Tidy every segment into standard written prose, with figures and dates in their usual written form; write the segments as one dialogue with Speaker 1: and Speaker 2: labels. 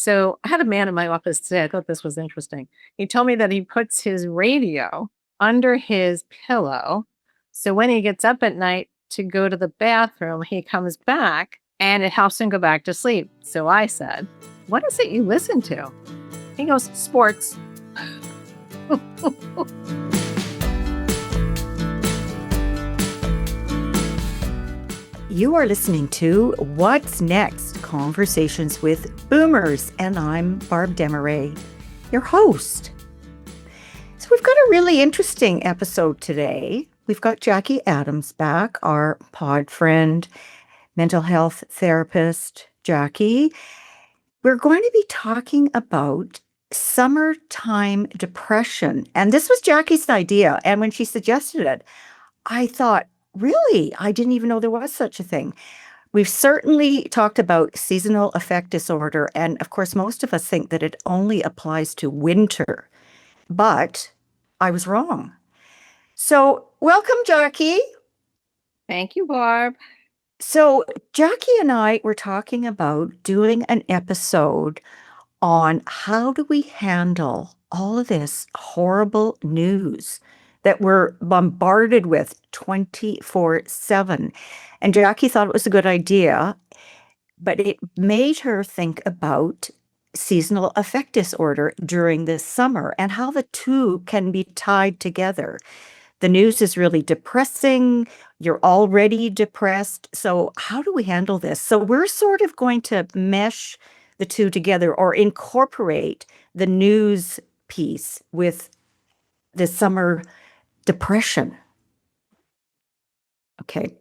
Speaker 1: So I had a man in my office today. I thought this was interesting. He told me that he puts his radio under his pillow. So when he gets up at night to go to the bathroom, he comes back and it helps him go back to sleep. So I said, "What is it you listen to?" He goes, "Sports."
Speaker 2: You are listening to What's Next? Conversations with Boomers, and I'm Barb Desmarais, your host. So we've got a really interesting episode today. We've got Jackie Adams back, our pod friend, mental health therapist, Jackie. We're going to be talking about summertime depression. And this was Jackie's idea. And when she suggested it, I thought, really? I didn't even know there was such a thing. We've certainly talked about seasonal affective disorder, and of course, most of us think that it only applies to winter, but I was wrong. So, welcome, Jackie.
Speaker 1: Thank you, Barb.
Speaker 2: So, Jackie and I were talking about doing an episode on how do we handle all of this horrible news that we're bombarded with 24/7. And Jackie thought it was a good idea, but it made her think about seasonal affective disorder during this summer and how the two can be tied together. The news is really depressing. You're already depressed. So how do we handle this? So we're sort of going to mesh the two together or incorporate the news piece with the summer depression. Okay.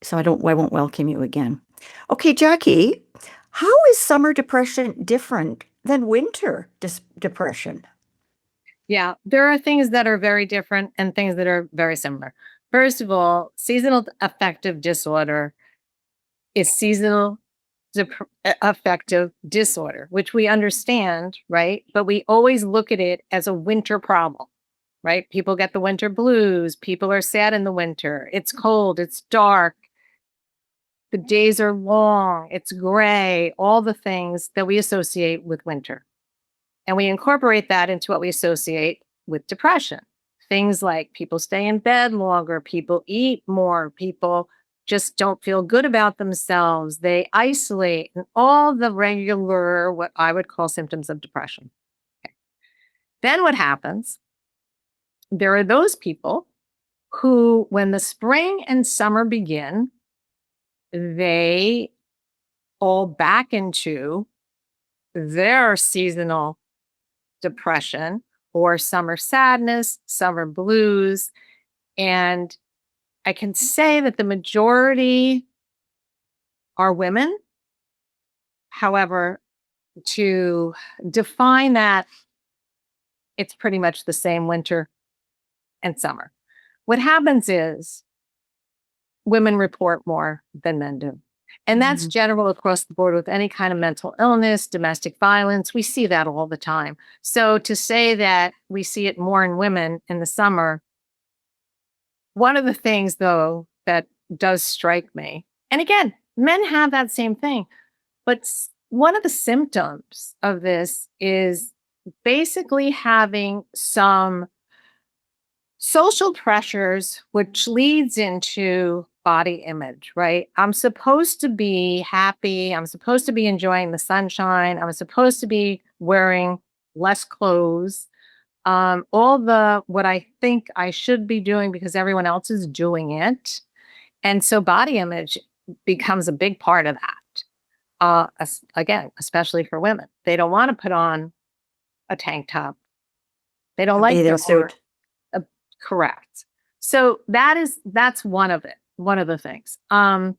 Speaker 2: So I won't welcome you again. Okay, Jackie, how is summer depression different than winter depression?
Speaker 1: Yeah, there are things that are very different and things that are very similar. First of all, seasonal affective disorder is seasonal affective disorder, which we understand, right? But we always look at it as a winter problem, right? People get the winter blues. People are sad in the winter. It's cold. It's dark. The days are long. It's gray. All the things that we associate with winter. And we incorporate that into what we associate with depression. Things like people stay in bed longer, people eat more, people just don't feel good about themselves, they isolate, and all the regular, what I would call symptoms of depression. Okay. Then what happens? There are those people who, when the spring and summer begin, they fall back into their seasonal depression or summer sadness, summer blues. And I can say that the majority are women. However, to define that, it's pretty much the same winter and summer. What happens is women report more than men do. And that's general across the board with any kind of mental illness, domestic violence. We see that all the time. So to say that we see it more in women in the summer, one of the things, though, that does strike me, and again, men have that same thing, but one of the symptoms of this is basically having some social pressures, which leads into body image, right? I'm supposed to be happy. I'm supposed to be enjoying the sunshine. I'm supposed to be wearing less clothes. All the what I think I should be doing because everyone else is doing it. And so body image becomes a big part of that. Again, especially for women. They don't want to put on a tank top. They don't like their suit. Correct. So that's one of the things. And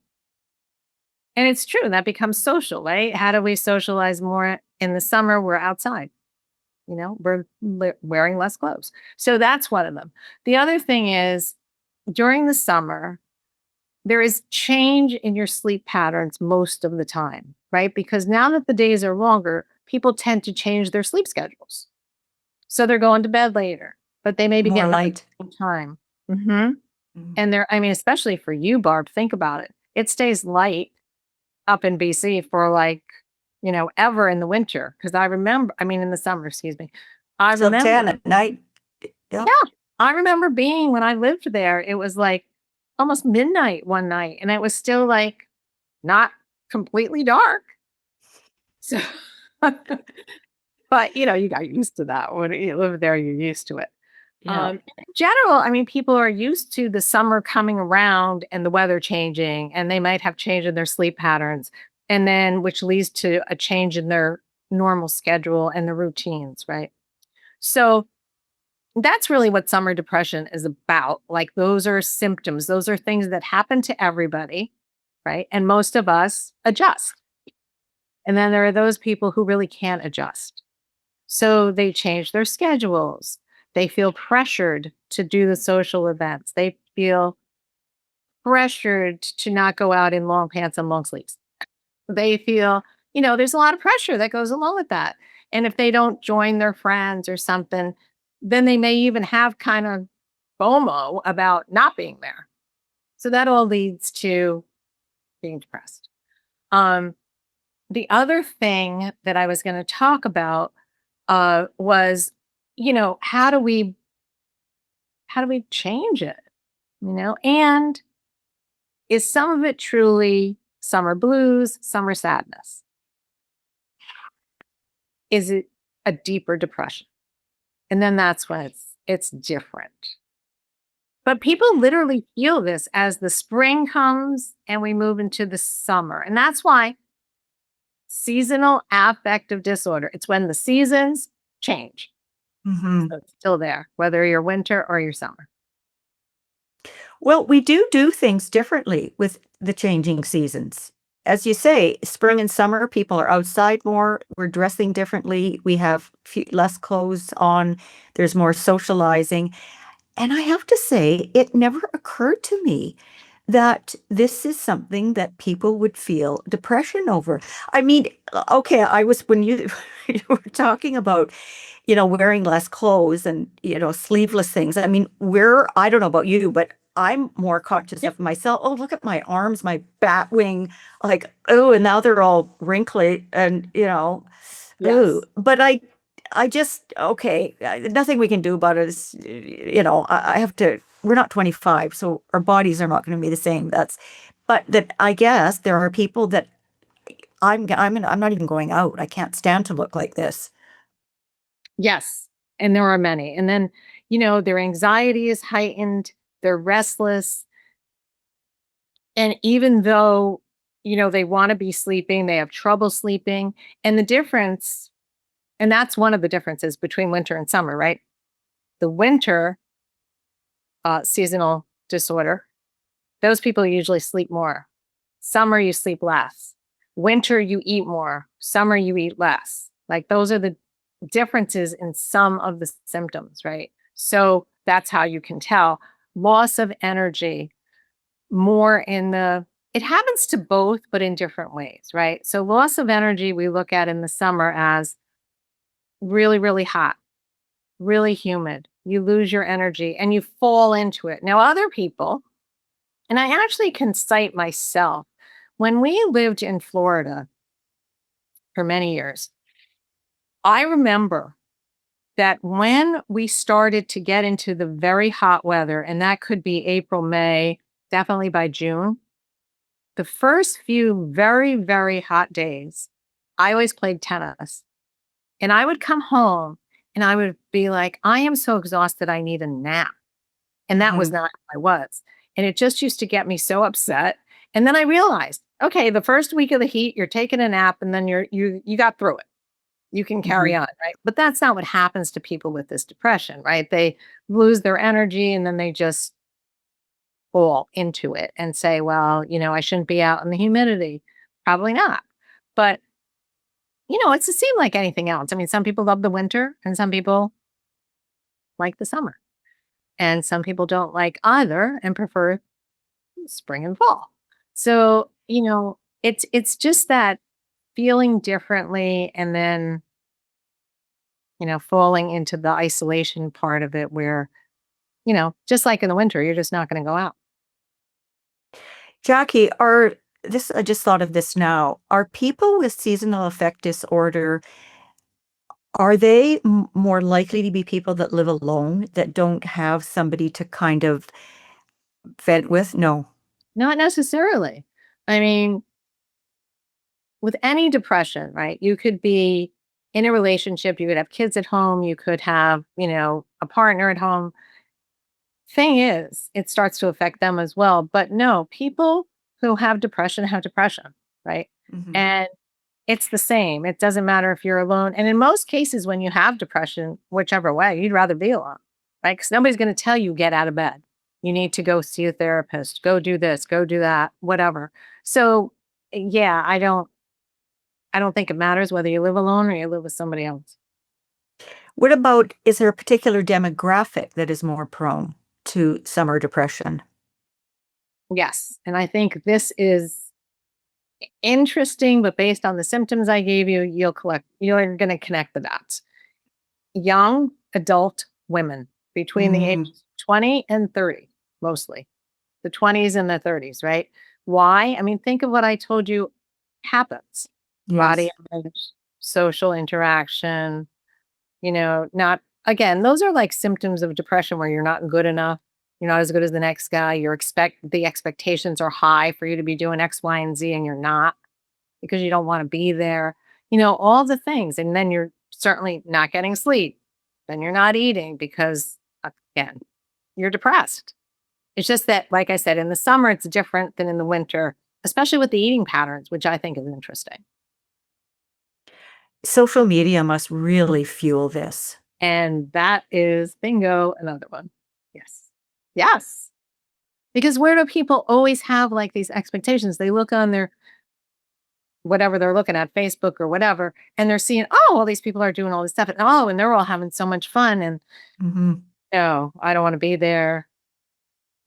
Speaker 1: it's true that becomes social, right? How do we socialize more in the summer? We're outside, we're wearing less clothes. So that's one of them. The other thing is during the summer, there is change in your sleep patterns most of the time, right? Because now that the days are longer, people tend to change their sleep schedules. So they're going to bed later, but they may be getting light time. And especially for you, Barb, think about it. It stays light up in BC for like ever in the winter. Because in the summer, excuse me. I
Speaker 2: Till
Speaker 1: remember,
Speaker 2: 10 at night. Yep.
Speaker 1: yeah, I remember being when I lived there, it was like almost midnight one night, and it was still like not completely dark. So, but you got used to that. When you live there, you're used to it.
Speaker 2: Yeah.
Speaker 1: In general, people are used to the summer coming around and the weather changing, and they might have change in their sleep patterns, and then which leads to a change in their normal schedule and the routines, right? So that's really what summer depression is about. Like those are symptoms, those are things that happen to everybody, right? And most of us adjust. And then there are those people who really can't adjust. So they change their schedules. They feel pressured to do the social events. They feel pressured to not go out in long pants and long sleeves. They feel, there's a lot of pressure that goes along with that. And if they don't join their friends or something, then they may even have kind of FOMO about not being there. So that all leads to being depressed. Um, the other thing that I was going to talk about was, how do we change it? And is some of it truly summer blues, summer sadness? Is it a deeper depression? And then that's when it's different. But people literally feel this as the spring comes and we move into the summer. And that's why seasonal affective disorder, it's when the seasons change.
Speaker 2: Hmm.
Speaker 1: So it's still there, whether you're winter or your summer.
Speaker 2: Well, we do things differently with the changing seasons. As you say, spring and summer, people are outside more. We're dressing differently. We have less clothes on. There's more socializing. And I have to say, it never occurred to me that this is something that people would feel depression over. I mean, okay, when you were talking about, wearing less clothes and, sleeveless things. I mean, I don't know about you, but I'm more conscious
Speaker 1: Yep.
Speaker 2: of myself. Oh, look at my arms, my bat wing, like, oh, and now they're all wrinkly and, oh,
Speaker 1: Yes.
Speaker 2: but I just, okay, nothing we can do about it is, I have to, we're not 25, so our bodies are not going to be the same. But that I guess there are people that I'm not even going out. I can't stand to look like this.
Speaker 1: Yes. And there are many. And then, their anxiety is heightened, they're restless. And even though, they want to be sleeping, they have trouble sleeping. And the difference, and that's one of the differences between winter and summer, right? The winter seasonal disorder, those people usually sleep more. Summer, you sleep less. Winter, you eat more. Summer, you eat less. Like those are the differences in some of the symptoms, right? So that's how you can tell. Loss of energy, more it happens to both, but in different ways, right? So loss of energy, we look at in the summer as really, really hot, really humid. You lose your energy and you fall into it. Now, other people, and I actually can cite myself, when we lived in Florida for many years, I remember that when we started to get into the very hot weather, and that could be April, May, definitely by June, the first few very, very hot days, I always played tennis. And I would come home and I would be like, I am so exhausted, I need a nap. And that was
Speaker 2: Mhm.
Speaker 1: not who I was. And it just used to get me so upset. And then I realized, okay, the first week of the heat, you're taking a nap and then you got through it. You can carry
Speaker 2: Mhm.
Speaker 1: on, right? But that's not what happens to people with this depression, right? They lose their energy and then they just fall into it and say, well, I shouldn't be out in the humidity. Probably not. But, it's the same like anything else. Some people love the winter and some people like the summer. And some people don't like either and prefer spring and fall. So, it's just that feeling differently and then, falling into the isolation part of it where, just like in the winter, you're just not going to go out.
Speaker 2: Jackie, are I just thought of this now. Are people with seasonal affect disorder, are they more likely to be people that live alone, that don't have somebody to kind of vent with? No.
Speaker 1: Not necessarily. I mean, with any depression, right? You could be in a relationship, you could have kids at home, you could have, a partner at home. Thing is, it starts to affect them as well. But no, people who have depression, right?
Speaker 2: Mhm.
Speaker 1: And it's the same. It doesn't matter if you're alone. And in most cases, when you have depression, whichever way, you'd rather be alone, right? Because nobody's going to tell you get out of bed. You need to go see a therapist, go do this, go do that, whatever. So yeah, I don't think it matters whether you live alone or you live with somebody else.
Speaker 2: What about, is there a particular demographic that is more prone to summer depression?
Speaker 1: Yes. And I think this is interesting, but based on the symptoms I gave you, you're going to connect the dots. Young adult women between the
Speaker 2: Mm,
Speaker 1: ages of 20 and 30, mostly the 20s and the 30s, right? Why? I mean, think of what I told you happens: body
Speaker 2: yes.
Speaker 1: image, social interaction, not, again, those are like symptoms of depression where you're not good enough. You're not as good as the next guy. The expectations are high for you to be doing X, Y, and Z, and you're not because you don't want to be there. All the things. And then you're certainly not getting sleep. Then you're not eating because, again, you're depressed. It's just that, like I said, in the summer, it's different than in the winter, especially with the eating patterns, which I think is interesting.
Speaker 2: Social media must really fuel this.
Speaker 1: And that is bingo, another one. Yes. Yes. Because where do people always have like these expectations? They look on their whatever they're looking at, Facebook or whatever, and they're seeing, oh, all these people are doing all this stuff. And oh, and they're all having so much fun. And
Speaker 2: Mhm.
Speaker 1: no, I don't want to be there.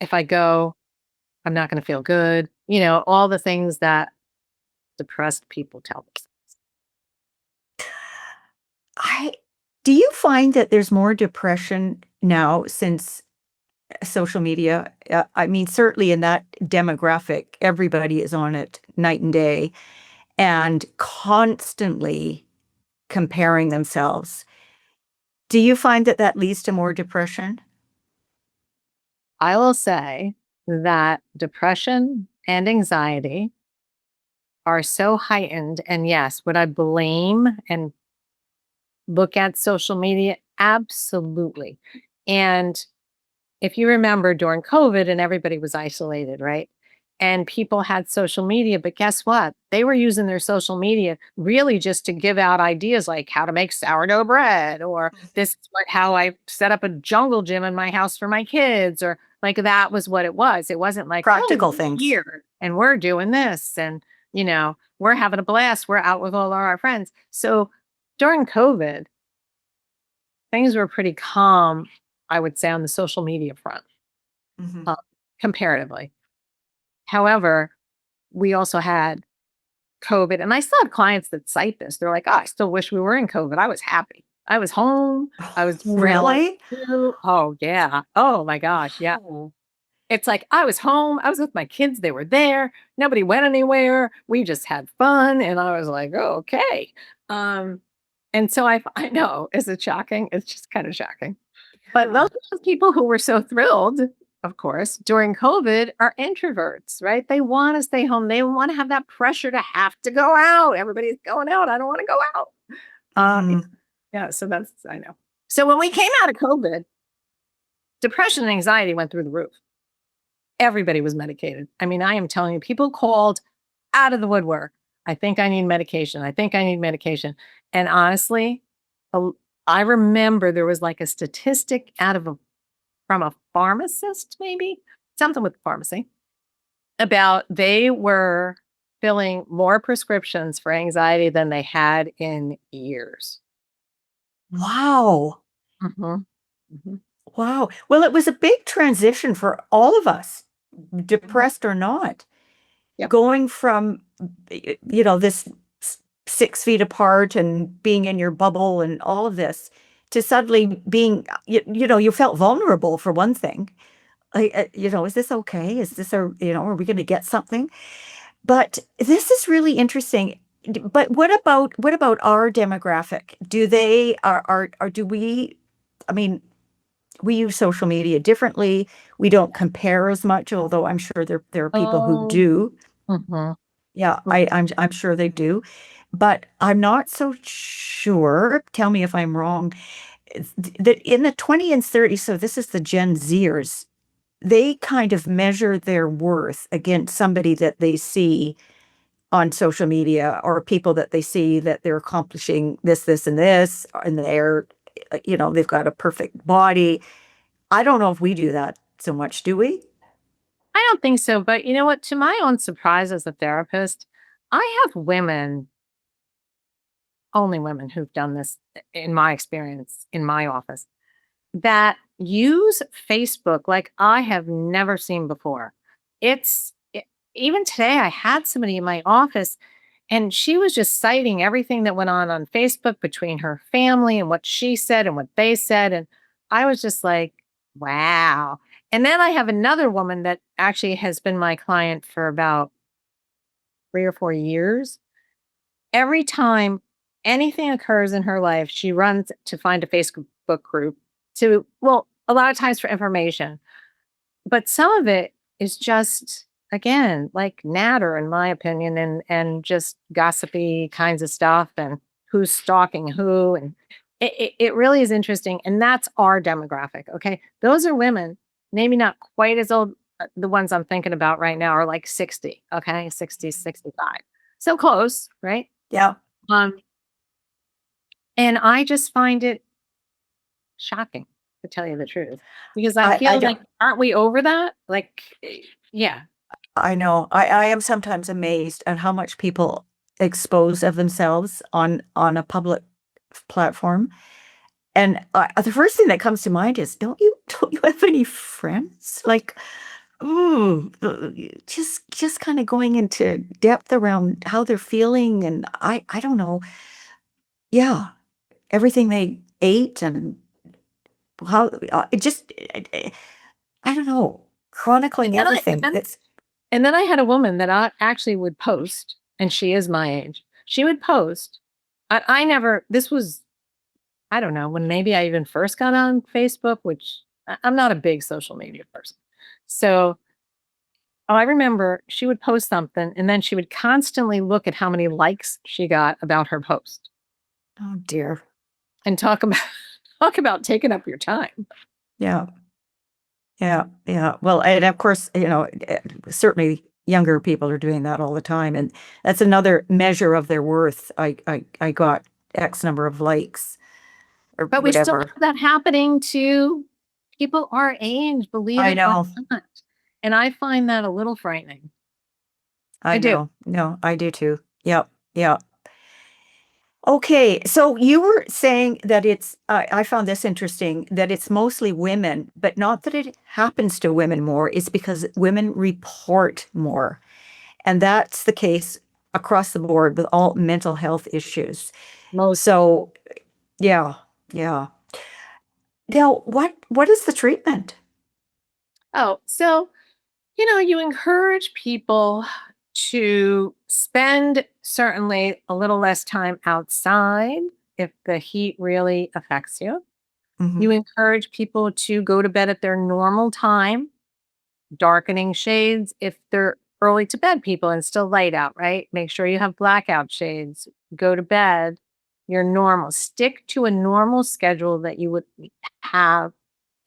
Speaker 1: If I go, I'm not going to feel good. All the things that depressed people tell themselves.
Speaker 2: I Do you find that there's more depression now since social media? I mean, certainly in that demographic, everybody is on it night and day and constantly comparing themselves. Do you find that that leads to more depression?
Speaker 1: I will say that depression and anxiety are so heightened. And yes, would I blame and look at social media? Absolutely. And if you remember during COVID and everybody was isolated, right? And people had social media, but guess what? They were using their social media really just to give out ideas like how to make sourdough bread, or this is how I set up a jungle gym in my house for my kids, or like that was what it was. It wasn't like, oh,
Speaker 2: Practical
Speaker 1: we're
Speaker 2: things.
Speaker 1: here and we're doing this and, we're having a blast. We're out with all our friends. So during COVID, things were pretty calm, I would say, on the social media front,
Speaker 2: Mhm.
Speaker 1: uh, comparatively. However, we also had COVID, and I still have clients that cite this. They're like, "Oh, I still wish we were in COVID. I was happy. I was home. I was doing what I wanted
Speaker 2: Really?
Speaker 1: to do." Oh, yeah. Oh my gosh, yeah.
Speaker 2: Wow.
Speaker 1: It's like I was home. I was with my kids. They were there. Nobody went anywhere. We just had fun, and I was like, "Oh, okay." Um, and so I know, is it shocking? It's just kind of shocking. But
Speaker 2: Yeah.
Speaker 1: those people who were so thrilled, of course, during COVID are introverts, right? They want to stay home. They want to have that pressure to have to go out. Everybody's going out. I don't want to go out. Yeah,
Speaker 2: Mhm.
Speaker 1: yeah, so that's, I know. So when we came out of COVID, depression and anxiety went through the roof. Everybody was medicated. I mean, I am telling you, people called out of the woodwork. I think I need medication. I think I need medication. And honestly, a- I remember there was like a statistic out of from a pharmacist, maybe something with pharmacy, about they were filling more prescriptions for anxiety than they had in years.
Speaker 2: Wow.
Speaker 1: Mhm, mhm,
Speaker 2: Wow. Well, it was a big transition for all of us,
Speaker 1: mhm.
Speaker 2: depressed or not,
Speaker 1: Yep.
Speaker 2: going from, this 6 feet apart and being in your bubble and all of this to suddenly being, you felt vulnerable for one thing. Is this okay? Is this are we going to get something? But this is really interesting. But what about our demographic? Do they are do we? I mean, we use social media differently. We don't compare as much, although I'm sure there are people who
Speaker 1: Oh,
Speaker 2: do.
Speaker 1: mhm.
Speaker 2: Yeah, I'm sure they do, but I'm not so sure. Tell me if I'm wrong. That in the 20 and 30, so this is the Gen Zers, they kind of measure their worth against somebody that they see on social media or people that they see that they're accomplishing this, and this, and they've got a perfect body. I don't know if we do that so much, do we?
Speaker 1: I don't think so, but you know what? To my own surprise as a therapist, I have women, only women who've done this in my experience in my office, that use Facebook like I have never seen before. It's e Even today, I had somebody in my office, and she was just citing everything that went on Facebook between her family and what she said and what they said, and I was just like, "Wow." And then I have another woman that actually has been my client for about 3 or 4 years. Every time anything occurs in her life, she runs to find a Facebook group a lot of times for information, but some of it is just, again, like natter, in my opinion, and just gossipy kinds of stuff and who's stalking who. And it really is interesting. And that's our demographic. Okay. Those are women, maybe not quite as old. The ones I'm thinking about right now are like 60. Okay. 60, 65. So close, right?
Speaker 2: Yeah.
Speaker 1: Um, and I just find it shocking, to tell you the truth, because I
Speaker 2: I
Speaker 1: feel
Speaker 2: don't
Speaker 1: like, aren't we over that? Like, yeah.
Speaker 2: I know. I am sometimes amazed at how much people expose of themselves on a public platform. And the first thing that comes to mind is, don't you have any friends? Like, ooh, just kind of going into depth around how they're feeling, and I don't know. Yeah, everything they ate and how it just I don't know, chronicling
Speaker 1: And I
Speaker 2: everything.
Speaker 1: and
Speaker 2: It's
Speaker 1: and then I had a woman that I actually would post, and she is my age. She would post. I never. This was, I don't know, when maybe I even first got on Facebook, which I'm not a big social media person. So I remember she would post something, and then she would constantly look at how many likes she got about her post
Speaker 2: oh dear.
Speaker 1: and talk about talk about taking up your time.
Speaker 2: Yeah. Yeah, yeah. Well, and of course, certainly younger people are doing that all the time, and that's another measure of their worth. I got X number of likes or
Speaker 1: But we still
Speaker 2: whatever.
Speaker 1: have that happening to people our age, believe
Speaker 2: I
Speaker 1: it or
Speaker 2: know,
Speaker 1: not. And I find that a little frightening. I
Speaker 2: I
Speaker 1: do.
Speaker 2: know. No, I do too. Yep, yeah. Okay, so you were saying that I found this interesting, that it's mostly women, but not that it happens to women more. It's because women report more. And that's the case across the board with all mental health issues.
Speaker 1: Most.
Speaker 2: So, yeah, yeah. Now, what is the treatment?
Speaker 1: Oh, so, you encourage people to spend certainly a little less time outside if the heat really affects you. You
Speaker 2: Hmm.
Speaker 1: encourage people to go to bed at their normal time, darkening shades if they're early to bed people and still light out, right? Make sure you have blackout shades. Go to bed. You're normal. Stick to a normal schedule that you would have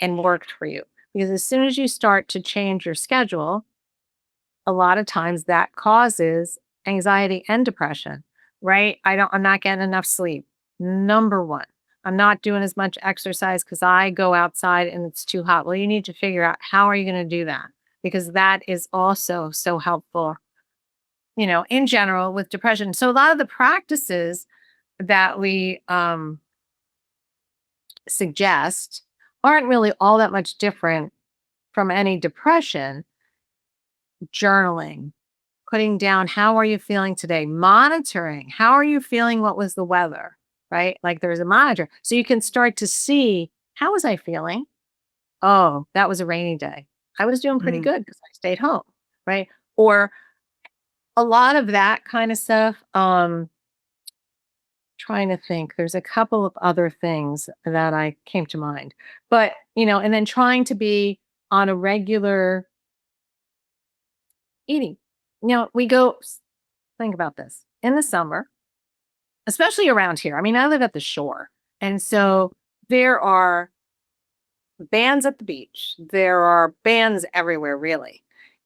Speaker 1: and worked for you. Because as soon as you start to change your schedule, a lot of times that causes anxiety and depression, right? I'm not getting enough sleep. Number one, I'm not doing as much exercise because I go outside and it's too hot. Well, you need to figure out how are you going to do that? Because that is also so helpful, in general with depression. So a lot of the practices that we suggest aren't really all that much different from any depression. Journaling, putting down how are you feeling today, monitoring how are you feeling, what was the weather, right? Like there's a monitor. So you can start to see, how was I feeling? Oh, that was a rainy day. I was doing pretty
Speaker 2: Mm,
Speaker 1: good because I stayed home, right? Or a lot of that kind of stuff. Trying to think. There's a couple of other things that I came to mind. But, and then trying to be on a regular eating. We go think about this. In the summer, especially around here. I mean, I live at the shore. And so there are bands at the beach. There are bands everywhere, really.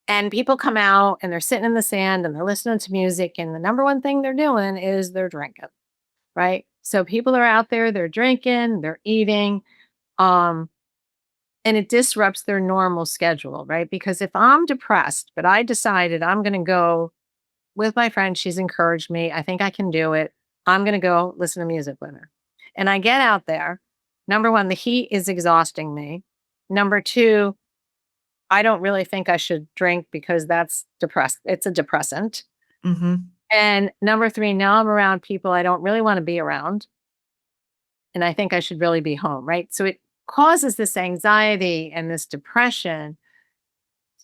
Speaker 1: And people come out and they're sitting in the sand and they're listening to music. And the number one thing they're doing is they're drinking, right? So people are out there, they're drinking, they're eating, um, and it disrupts their normal schedule, right? Because if I'm depressed, but I decided I'm going to go with my friend, she's encouraged me. I think I can do it. I'm going to go listen to music with her. And I get out there. Number one, the heat is exhausting me. Number two, I don't really think I should drink because that's depressed. It's a depressant.
Speaker 2: Mm-hmm.
Speaker 1: And number three, now I'm around people I don't really want to be around. And I think I should really be home, right? So it causes this anxiety and this depression.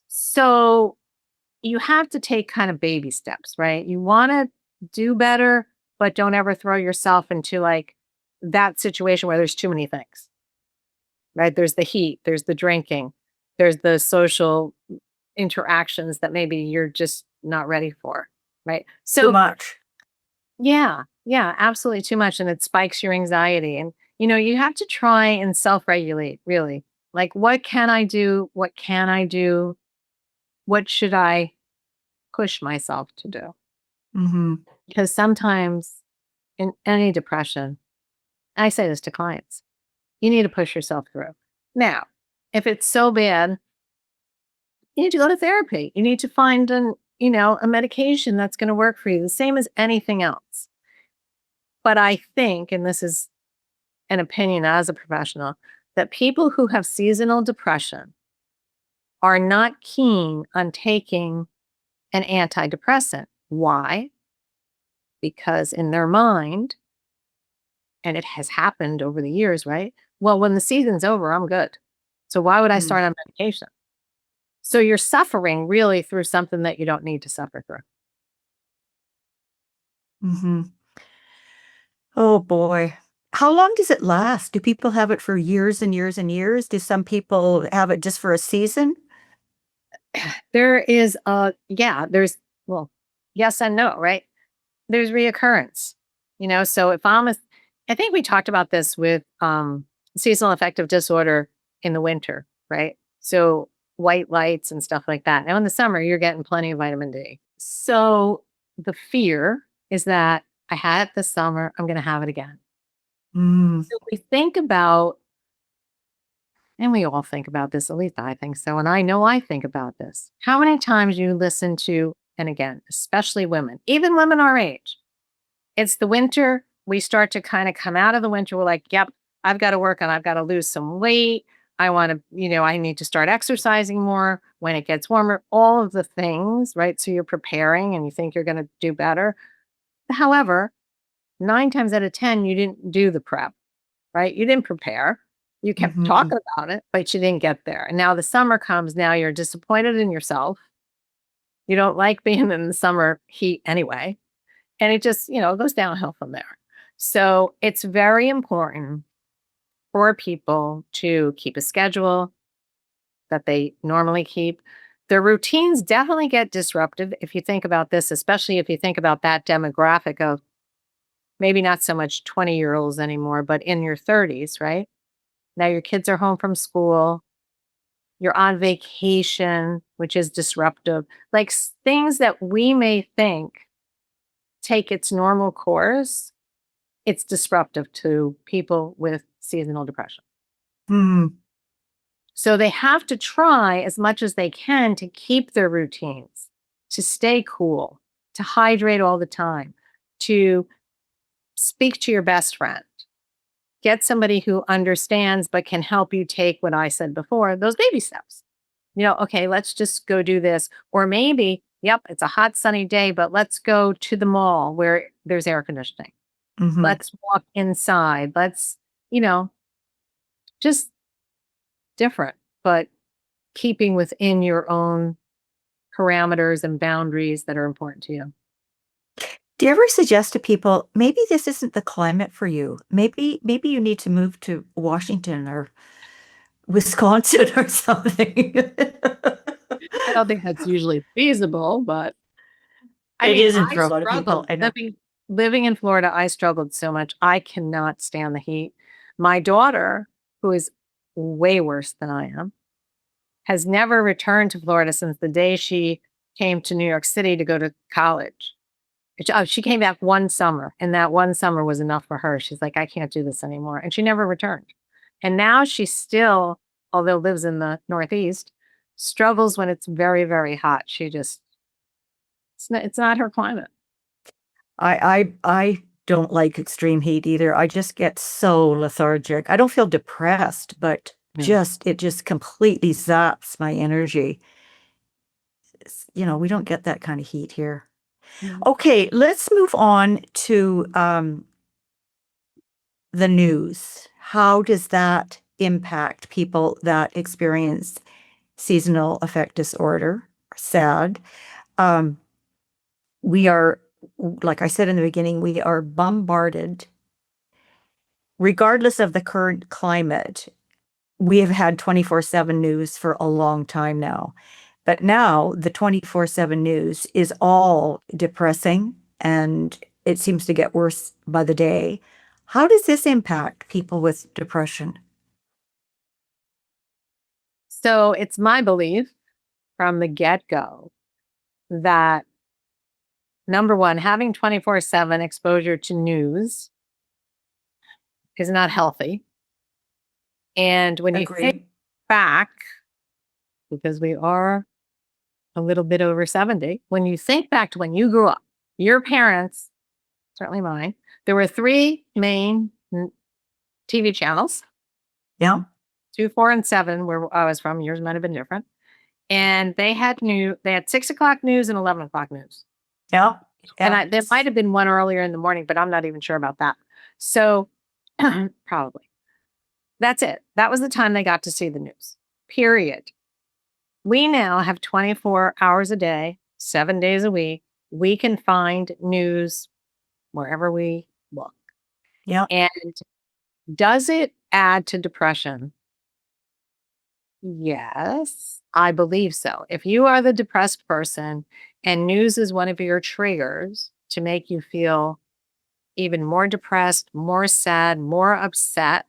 Speaker 1: So you have to take kind of baby steps, right? You want to do better, but don't ever throw yourself into like that situation where there's too many things, right? There's the heat, there's the drinking, there's the social interactions that maybe you're just not ready for, right?
Speaker 2: Too
Speaker 1: So,
Speaker 2: much.
Speaker 1: yeah, yeah, absolutely too much. And it spikes your anxiety. And, you have to try and self regulate, really. Like, what can I do? What can I do? What should I push myself to do?
Speaker 2: Mm-hmm.
Speaker 1: Because sometimes in any depression, I say this to clients, you need to push yourself through. Now, if it's so bad, you need to go to therapy. You need to find a medication that's going to work for you, the same as anything else. But I think, and this is an opinion as a professional, that people who have seasonal depression are not keen on taking an antidepressant. Why? Because in their mind, and it has happened over the years, right? Well, when the season's over, I'm good. So why would I start on medication? So you're suffering really through something that you don't need to suffer through.
Speaker 2: Mm-hmm. Oh boy. How long does it last? Do people have it for years and years and years? Do some people have it just for a season?
Speaker 1: There is there's well, yes and no, right? There's reoccurrence. So if I think we talked about this with seasonal affective disorder in the winter, right? So white lights and stuff like that. Now in the summer, you're getting plenty of vitamin D. So the fear is that I had it this summer, I'm gonna have it again.
Speaker 2: Mm,
Speaker 1: So we think about, and we all think about this, at least I think so, and I know I think about this. How many times you listen to, and again, especially women, even women our age, it's the winter. We start to kind of come out of the winter. We're like, yep, I've got to work on, I've got to lose some weight. I want to, I need to start exercising more when it gets warmer, all of the things, right? So you're preparing and you think you're going to do better. However, 9 times out of 10, you didn't do the prep, right? You didn't prepare. You kept
Speaker 2: mhm,
Speaker 1: talking about it, but you didn't get there. And now the summer comes. Now you're disappointed in yourself. You don't like being in the summer heat anyway. And it just, goes downhill from there. So it's very important for people to keep a schedule that they normally keep. Their routines definitely get disruptive if you think about this, especially if you think about that demographic of maybe not so much 20-year-olds anymore, but in your 30s, right? Now your kids are home from school, you're on vacation, which is disruptive. Like things that we may think take its normal course, it's disruptive to people with seasonal depression.
Speaker 2: mhm,
Speaker 1: So they have to try as much as they can to keep their routines, to stay cool, to hydrate all the time, to speak to your best friend. Get somebody who understands but can help you take what I said before, those baby steps. Okay, let's just go do this. Or maybe, yep, it's a hot sunny day, but let's go to the mall where there's air conditioning.
Speaker 2: mhm.
Speaker 1: Let's walk inside. Let's, you know, just different, but keeping within your own parameters and boundaries that are important to you.
Speaker 2: Do you ever suggest to people, maybe this isn't the climate for you? Maybe you need to move to Washington or Wisconsin or something.
Speaker 1: I don't think that's usually feasible, but I
Speaker 2: It
Speaker 1: mean,
Speaker 2: isn't
Speaker 1: I
Speaker 2: for a lot of people,
Speaker 1: struggled
Speaker 2: I know.
Speaker 1: living in Florida. I struggled so much. I cannot stand the heat. My daughter, who is way worse than I am, has never returned to Florida since the day she came to New York City to go to college. She came back one summer, and that one summer was enough for her. She's like, I can't do this anymore. And she never returned. And now she still, although lives in the Northeast, struggles when it's very, very hot. It's not her climate.
Speaker 2: I don't like extreme heat either. I just get so lethargic. I don't feel depressed, but
Speaker 1: Yeah.
Speaker 2: it just completely zaps my energy. We don't get that kind of heat here.
Speaker 1: Mm.
Speaker 2: Okay, let's move on to the news. How does that impact people that experience seasonal affect disorder, SAD? Um, we are, like I said in the beginning, we are bombarded, regardless of the current climate. We have had 24/7 news for a long time now. But now the 24/7 news is all depressing, and it seems to get worse by the day. How does this impact people with depression?
Speaker 1: So it's my belief from the get go that number one, having 24/7 exposure to news is not healthy. And when you think
Speaker 2: Agree.
Speaker 1: back, because we are a little bit over 70, when you think back to when you grew up, your parents, certainly mine, there were three main TV channels,
Speaker 2: Yeah.
Speaker 1: 2, 4, and 7, where I was from. Yours might have been different. And they had 6 o'clock news and 11 o'clock news.
Speaker 2: Yeah.
Speaker 1: And
Speaker 2: Yeah.
Speaker 1: there might have been one earlier in the morning, but I'm not even sure about that. So probably that's it. That was the time they got to see the news, period. We now have 24 hours a day, 7 days a week. We can find news wherever we look.
Speaker 2: Yeah.
Speaker 1: And does it add to depression? Yes, I believe so. If you are the depressed person and news is one of your triggers to make you feel even more depressed, more sad, more upset,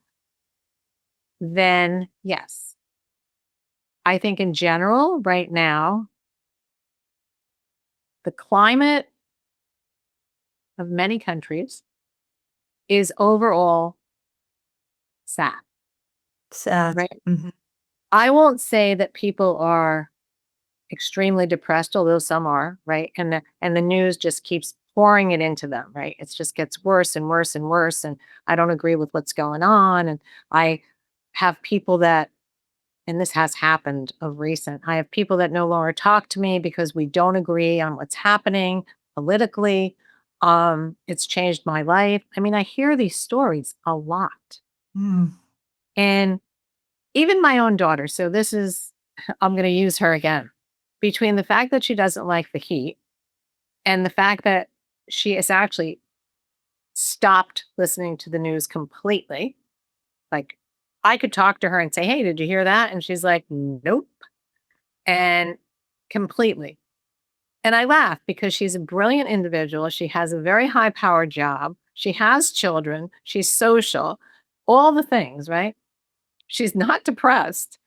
Speaker 1: then yes. I think in general, right now, the climate of many countries is overall sad,
Speaker 2: Sad.
Speaker 1: right?
Speaker 2: Mhm.
Speaker 1: I won't say that people are extremely depressed, although some are, right? And the news just keeps pouring it into them, right? It just gets worse and worse and worse. And I don't agree with what's going on. And I have people that, and this has happened of recent, I have people that no longer talk to me because we don't agree on what's happening politically. It's changed my life. I mean, I hear these stories a lot.
Speaker 2: Mm.
Speaker 1: And even my own daughter, so this is, I'm going to use her again. Between the fact that she doesn't like the heat and the fact that she has actually stopped listening to the news completely, like I could talk to her and say, hey, did you hear that? And she's like, nope. And completely. And I laugh because she's a brilliant individual. She has a very high powered job. She has children. She's social, all the things, right? She's not depressed.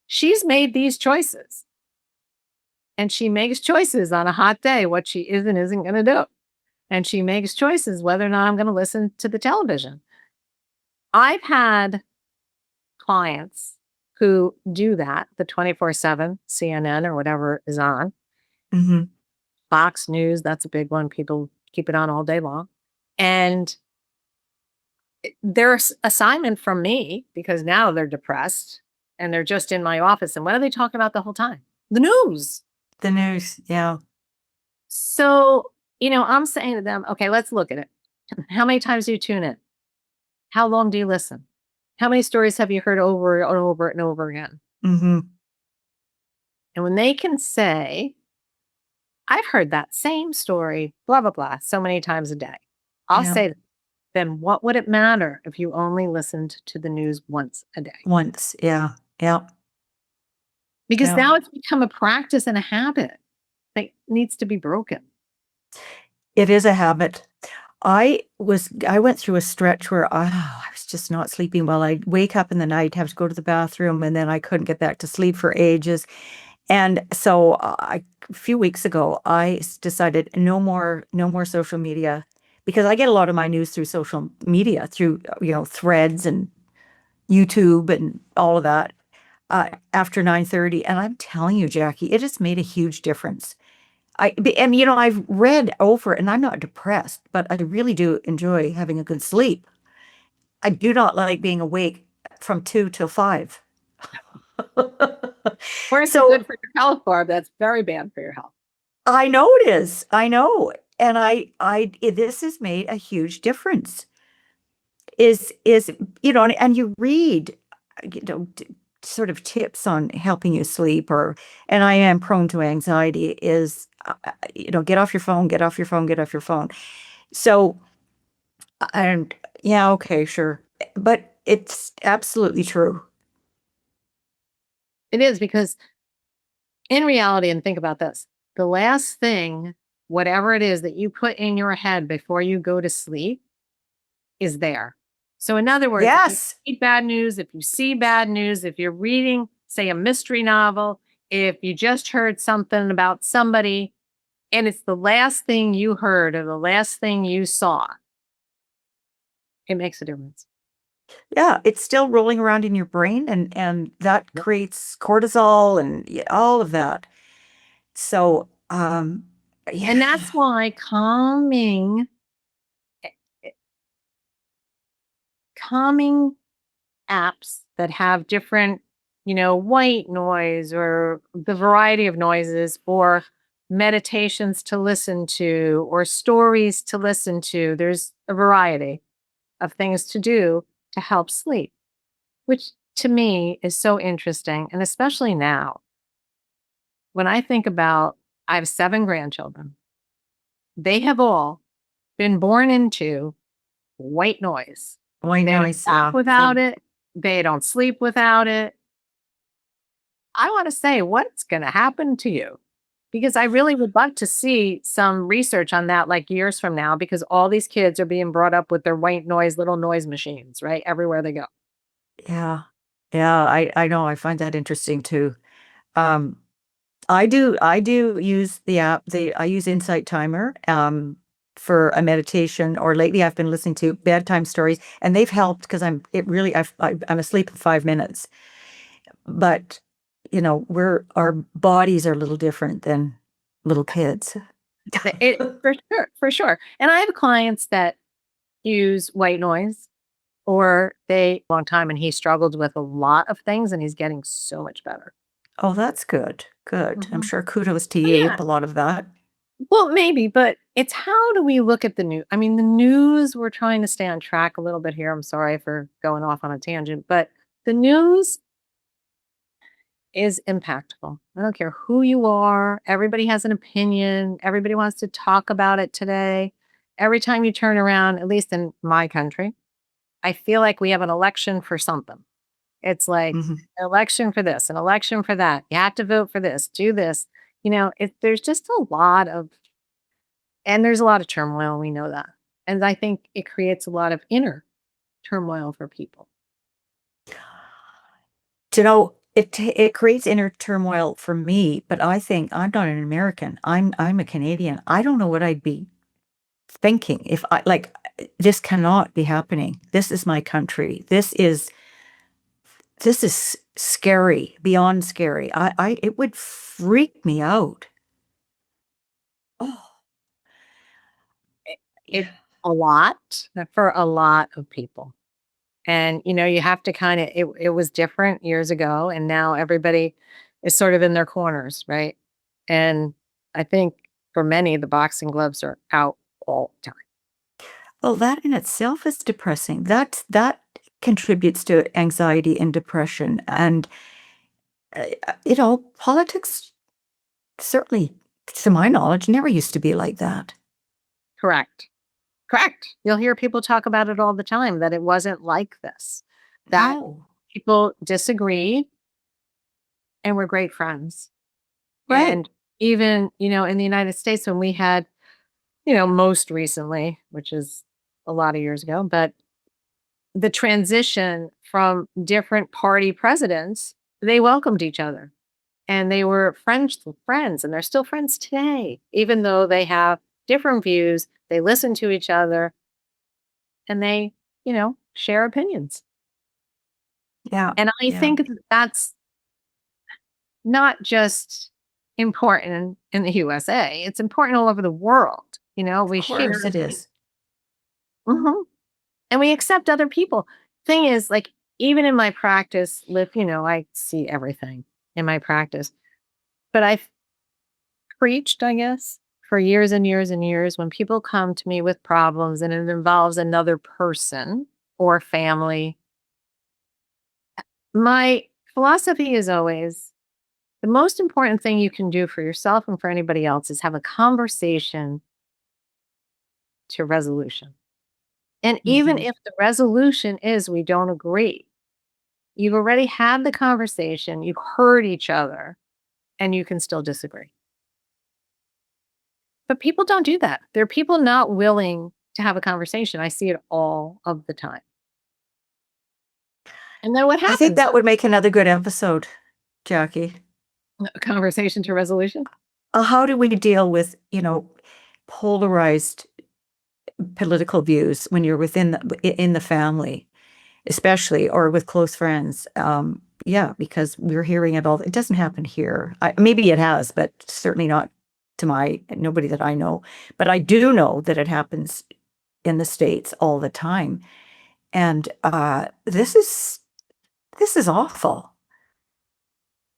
Speaker 1: She's made these choices. And she makes choices on a hot day, what she is and isn't going to do. And she makes choices whether or not I'm going to listen to the television. I've had clients who do that, the 24/7 CNN or whatever is on.
Speaker 2: Mhm.
Speaker 1: Fox News, that's a big one. People keep it on all day long. And their assignment from me, because now they're depressed and they're just in my office. And what are they talking about the whole time? The news.
Speaker 2: The news. Yeah.
Speaker 1: So, I'm saying to them, okay, let's look at it. How many times do you tune in? How long do you listen? How many stories have you heard over and over and over again?
Speaker 2: Mhm.
Speaker 1: And when they can say, I've heard that same story, blah, blah, blah, so many times a day. I'll
Speaker 2: Yeah.
Speaker 1: say, then what would it matter if you only listened to the news once a day?
Speaker 2: Once. Yeah. Yeah.
Speaker 1: Because
Speaker 2: Yeah.
Speaker 1: now it's become a practice and a habit that needs to be broken.
Speaker 2: It is a habit. I went through a stretch where I was just not sleeping well. I'd wake up in the night, have to go to the bathroom, and then I couldn't get back to sleep for ages. And so a few weeks ago, decided no more social media because I get a lot of my news through social media, through, threads and YouTube and all of that, after 9:30. And I'm telling you, Jackie, it has made a huge difference. And I've read over, and I'm not depressed, but I really do enjoy having a good sleep. I do not like being awake from 2 till 5.
Speaker 1: Or is it
Speaker 2: So
Speaker 1: good for your health, Barb? That's very bad for your health.
Speaker 2: I know it is. I know. And this has made a huge difference. And you read, sort of tips on helping you sleep, and I am prone to anxiety, get off your phone, get off your phone, get off your phone. So, and yeah, okay, sure. But it's absolutely true.
Speaker 1: It is because in reality, and think about this, the last thing, whatever it is that you put in your head before you go to sleep, is there. So, in other words, if you
Speaker 2: Yes.
Speaker 1: read bad news, if you see bad news, if you're reading, say, a mystery novel, if you just heard something about somebody and it's the last thing you heard or the last thing you saw, it makes a difference.
Speaker 2: Yeah, it's still rolling around in your brain, and that
Speaker 1: Yep.
Speaker 2: creates cortisol and all of that. So, yeah.
Speaker 1: And that's why eh, eh, calming apps that have different, white noise or the variety of noises or meditations to listen to or stories to listen to. There's a variety of things to do to help sleep, which to me is so interesting. And especially now, when I think about, I have 7 grandchildren, they have all been born into white noise.
Speaker 2: White
Speaker 1: They don't
Speaker 2: noise,
Speaker 1: walk
Speaker 2: yeah.
Speaker 1: without it. They don't sleep without it. I want to say, what's going to happen to you? Because I really would love to see some research on that like years from now, because all these kids are being brought up with their white noise, little noise machines, right? Everywhere they go.
Speaker 2: Yeah. Yeah, I know, I find that interesting too. Um, I do use the app, I use Insight Timer, for a meditation, or lately I've been listening to bedtime stories, and they've helped because I'm asleep in 5 minutes. But, our bodies are a little different than little kids.
Speaker 1: It for sure, for sure. And I have clients that use white noise or they long time and he struggled with a lot of things and he's getting so much better.
Speaker 2: Oh, that's good, good. I'm
Speaker 1: Mhm.
Speaker 2: sure kudos to
Speaker 1: Oh,
Speaker 2: you
Speaker 1: yeah.
Speaker 2: with a lot of that.
Speaker 1: Well, maybe, but it's how do we look at the news? I mean, the news, we're trying to stay on track a little bit here. I'm sorry for going off on a tangent, but the news is impactful. I don't care who you are. Everybody has an opinion. Everybody wants to talk about it today. Every time you turn around, at least in my country, I feel like we have an election for something. It's like
Speaker 2: Mhm.
Speaker 1: an election for this, an election for that. You have to vote for this, do this. There's just a lot of, and there's a lot of turmoil. We know that. And I think it creates a lot of inner turmoil for people.
Speaker 2: It creates inner turmoil for me, but I think I'm not an American. I'm a Canadian. I don't know what I'd be thinking if this cannot be happening. This is my country. This is scary, beyond scary. It would freak me out. Oh,
Speaker 1: It's
Speaker 2: yeah.
Speaker 1: a lot for a lot of people. And, you have to kind of, it was different years ago. And now everybody is sort of in their corners, right? And I think for many, the boxing gloves are out all the time.
Speaker 2: Well, that in itself is depressing. That contributes to anxiety and depression, and politics certainly. to my knowledge, never used to be like that.
Speaker 1: Correct. Correct. You'll hear people talk about it all the time that it wasn't like this, that
Speaker 2: No.
Speaker 1: people disagreed and were great friends.
Speaker 2: Right.
Speaker 1: And even, in the United States, when we had, most recently, which is a lot of years ago, but the transition from different party presidents, they welcomed each other and they were friends, and they're still friends today, even though they have different views. They listen to each other and they, share opinions.
Speaker 2: Yeah.
Speaker 1: And I
Speaker 2: Yeah.
Speaker 1: think that's not just important in the USA, it's important all over the world.
Speaker 2: Of
Speaker 1: We
Speaker 2: course
Speaker 1: share.
Speaker 2: it is.
Speaker 1: Mhm. And we accept other people. Thing is, like, even in my practice, I see everything in my practice, but I've preached, I guess, for years and years and years when people come to me with problems and it involves another person or family. My philosophy is always the most important thing you can do for yourself and for anybody else is have a conversation to resolution. And even
Speaker 2: Mhm.
Speaker 1: if the resolution is we don't agree, you've already had the conversation, you've heard each other, and you can still disagree. But people don't do that. There are people not willing to have a conversation. I see it all of the time. And then what
Speaker 2: I think
Speaker 1: happens?
Speaker 2: that would make another good episode, Jackie.
Speaker 1: A conversation to resolution.
Speaker 2: How do we deal with, polarized political views when you're within in the family, especially, or with close friends? Yeah, because we're hearing it all. It doesn't happen here. Maybe it has, but certainly not to nobody that I know. But I do know that it happens in the States all the time. And this is awful.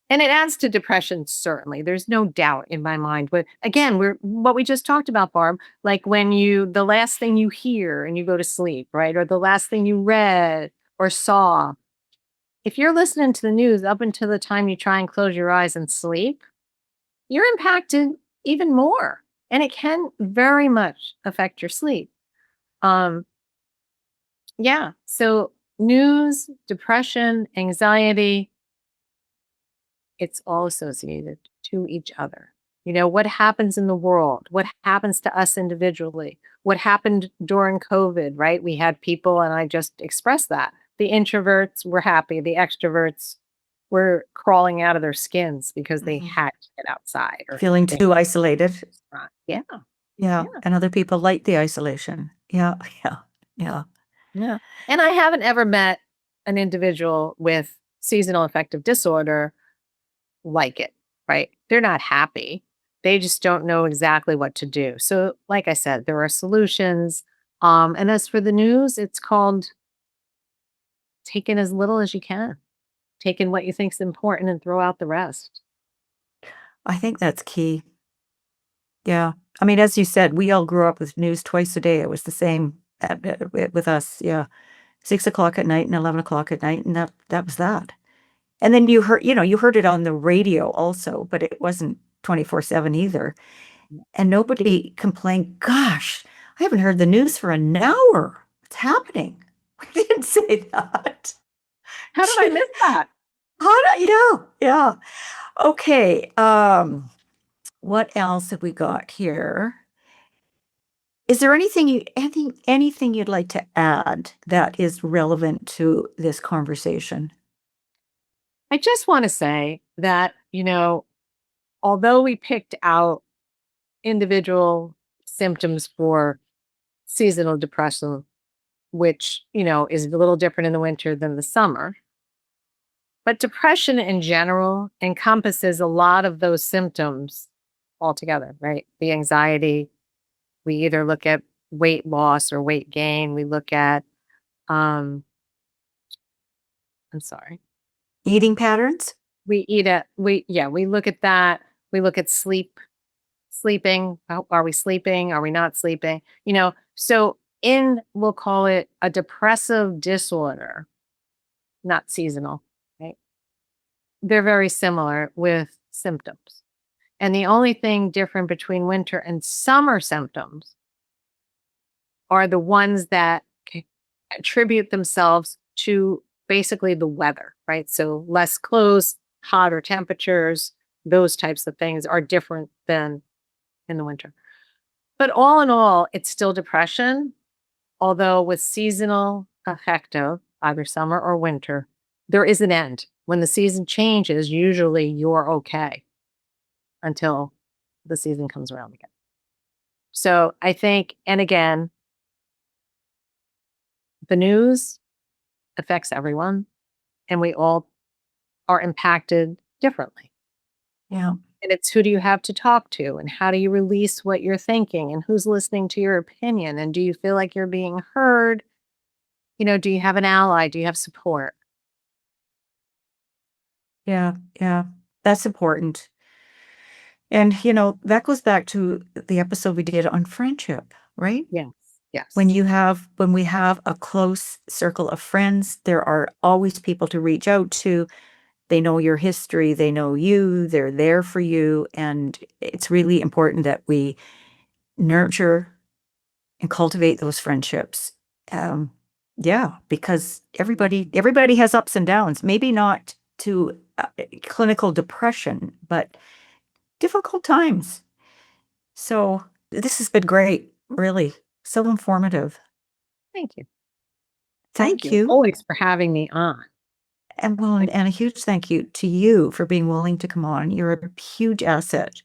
Speaker 1: And it adds to depression, certainly. There's no doubt in my mind. But again, we're what we just talked about, Barb, like when the last thing you hear and you go to sleep, right? Or the last thing you read or saw. If you're listening to the news up until the time you try and close your eyes and sleep, you're impacted even more. And it can very much affect your sleep. Um, yeah. So news, depression, anxiety, it's all associated to each other. What happens in the world? What happens to us individually? What happened during COVID, right? We had people, and I just expressed that. The introverts were happy, the extroverts were crawling out of their skins because they
Speaker 2: Mhm.
Speaker 1: had to get outside or
Speaker 2: Feeling
Speaker 1: they
Speaker 2: too isolated.
Speaker 1: yeah,
Speaker 2: Yeah,
Speaker 1: yeah,
Speaker 2: and other people like the isolation. Yeah, yeah, yeah.
Speaker 1: yeah. And I haven't ever met an individual with seasonal affective disorder like it, right? They're not happy. They just don't know exactly what to do. So, like I said, there are solutions. And as for the news, it's called take in as little as you can. Take in what you think's important and throw out the rest.
Speaker 2: I think that's key. Yeah. I mean, as you said, we all grew up with news twice a day. It was the same with us. Yeah. 6 o'clock at night and 11 o'clock at night. And that was that. And then you heard it on the radio also, but it wasn't 24/7 either. And nobody complained, gosh, I haven't heard the news for an hour. What's happening? We didn't say that.
Speaker 1: How did I miss that?
Speaker 2: Yeah, yeah. Okay. What else have we got here? Is there anything you'd like to add that is relevant to this conversation?
Speaker 1: I just want to say that, although we picked out individual symptoms for seasonal depression, which, is a little different in the winter than the summer. But depression in general encompasses a lot of those symptoms altogether, right? The anxiety, we either look at weight loss or weight gain. We look at, um, I'm sorry,
Speaker 2: Eating patterns?
Speaker 1: we look at that. We look at sleeping. Are we sleeping? Are we not sleeping? So we'll call it a depressive disorder, not seasonal, right? They're very similar with symptoms. And the only thing different between winter and summer symptoms are the ones that attribute themselves to basically the weather, right? So less clothes, hotter temperatures, those types of things are different than in the winter. But all in all, it's still depression, although with seasonal affective, either summer or winter, there is an end. When the season changes, usually you're okay until the season comes around again. So I think, and again, the news affects everyone and we all are impacted differently.
Speaker 2: Yeah.
Speaker 1: And it's who do you have to talk to and how do you release what you're thinking and who's listening to your opinion and do you feel like you're being heard? Do you have an ally? Do you have support?
Speaker 2: Yeah. Yeah. That's important. And, that goes back to the episode we did on friendship, right?
Speaker 1: Yes.
Speaker 2: When
Speaker 1: Yes.
Speaker 2: we have a close circle of friends, there are always people to reach out to. They know your history, they know you, they're there for you, and it's really important that we nurture and cultivate those friendships. Um, yeah, because everybody has ups and downs. Maybe not to clinical depression, but difficult times. So this has been great, really, so informative.
Speaker 1: Thank you. Thank
Speaker 2: Thank
Speaker 1: you
Speaker 2: you.
Speaker 1: always for having me on.
Speaker 2: And well, and a huge thank you to you for being willing to come on. You're a huge asset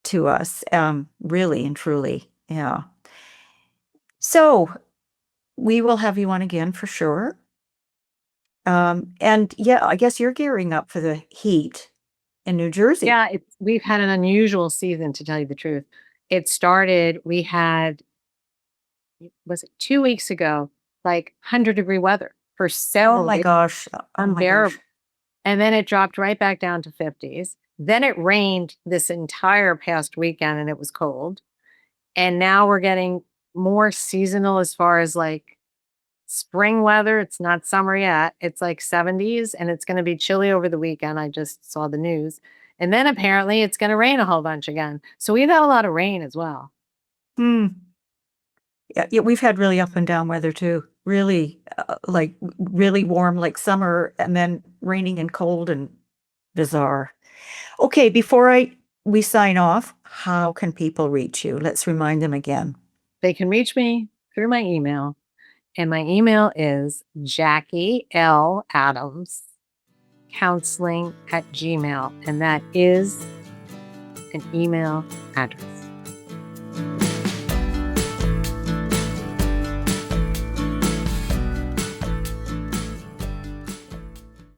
Speaker 2: to us, really and truly. Yeah. So we will have you on again for sure. And yeah, I guess you're gearing up for the heat in New Jersey.
Speaker 1: Yeah, we've had an unusual season to tell you the truth. It started, we had, was it 2 weeks ago, like 100-degree weather for
Speaker 2: Oh
Speaker 1: several
Speaker 2: my
Speaker 1: days,
Speaker 2: gosh. Oh my
Speaker 1: unbearable.
Speaker 2: gosh.
Speaker 1: And then it dropped right back down to 50s. Then it rained this entire past weekend and it was cold. And now we're getting more seasonal as far as like spring weather. It's not summer yet. It's like 70s and it's going to be chilly over the weekend. I just saw the news. And then apparently it's going to rain a whole bunch again. So we've had a lot of rain as well.
Speaker 2: Hmm. Yeah, yeah, we've had really up and down weather too. Really, like really warm, like summer, and then raining and cold and bizarre. Okay, before I we sign off, how can people reach you? Let's remind them again.
Speaker 1: They can reach me through my email. And my email is Jackie L. Adams counseling at Gmail. And that is an email address.